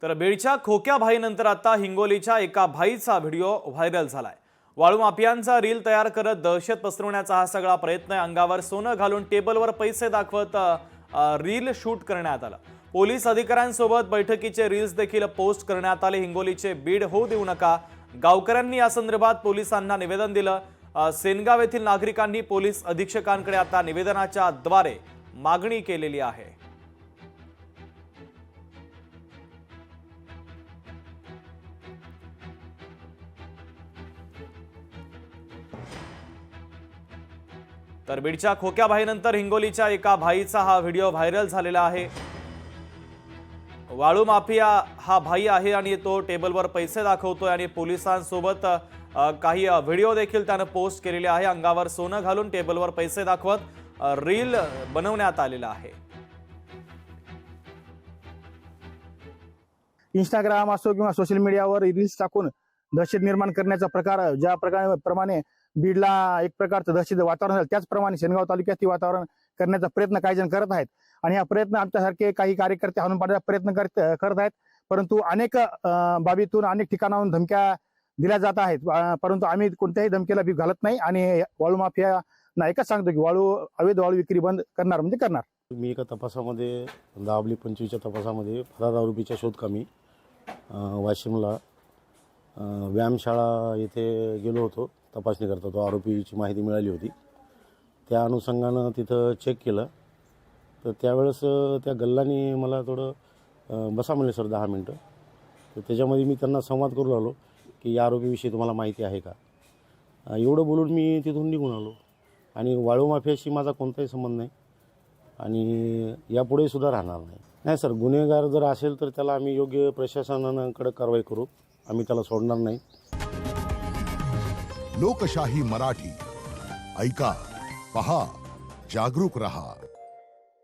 तर बीडच्या खोक्या भाईनंतर आता हिंगोलीच्या एका भाईचा व्हिडिओ व्हायरल झालाय। वाळू माफियांचा रील तयार करत दहशत पसरवण्याचा हा सगळा प्रयत्न आहे। अंगावर सोनं घालून टेबलवर पैसे दाखवत रील शूट करण्यात आलं। पोलीस अधिकाऱ्यांसोबत बैठकीचे रील्स देखील पोस्ट करण्यात आले। हिंगोलीचे बीड होऊ देऊ नका, गावकऱ्यांनी या संदर्भात पोलिसांना निवेदन दिलं। सेनगाव येथील नागरिकांनी पोलीस अधीक्षकांकडे आता निवेदनाच्या द्वारे मागणी केलेली आहे। तर बीडच्या खोक्या भाईनंतर हिंगोलीच्या एका भाईचा हा व्हिडिओ व्हायरल झालेला आहे। वाळू माफिया हा भाई आहे आणि तो टेबलवर पैसे दाखवतोय आणि पोलिसांसोबत काही व्हिडिओ देखील त्याने पोस्ट केलेले आहे। अंगावर सोनं घालून टेबलवर पैसे दाखवत रील बनवण्यात आलेला आहे। इंस्टाग्राम असो किंवा सोशल मीडियावर रील्स टाकून दहशत निर्माण करण्याचा प्रकार ज्या प्रमाणे बीडला एक प्रकारचं दहशत वातावरण झालं, त्याचप्रमाणे सेनगाव तालुक्यात वातावरण करण्याचा प्रयत्न काही जण करत आहेत। आणि हा प्रयत्न आमच्यासारखे काही कार्यकर्ते हाणून पाडण्याचा प्रयत्न करत आहेत। परंतु अनेक बाबीतून अनेक ठिकाणाहून धमक्या दिल्या जात आहेत, परंतु आम्ही कोणत्याही धमकीला भीक घालत नाही आणि वाळू माफियांना एकच सांगतो की अवैध वाळू विक्री बंद करणार म्हणजे करणार। मी एका तपासामध्ये 10/25च्या तपासामध्ये फरार आरोपीच्या शोधकामी वाशिमला व्यायामशाळा येथे गेलो होतो। तपासणी करता तो आरोपीची माहिती मिळाली होती, त्या अनुषंगानं तिथं चेक केलं। तर त्यावेळेस त्या गल्लानी मला थोडं बसा म्हणले सर 10 मिनटं। तर त्याच्यामध्ये मी त्यांना संवाद करू लागलो की या आरोपीविषयी तुम्हाला माहिती आहे का, एवढं बोलून मी तिथून निघून आलो। आणि वाळू माफियाशी माझा कोणताही संबंध नाही आणि यापुढे सुद्धा राहणार नाही सर। गुन्हेगार जर असेल तर त्याला आम्ही योग्य प्रशासनानं कडक कारवाई करू, आम्ही त्याला सोडणार नाही। लोकशाही मराठी ऐका, पहा, जागरूक रहा।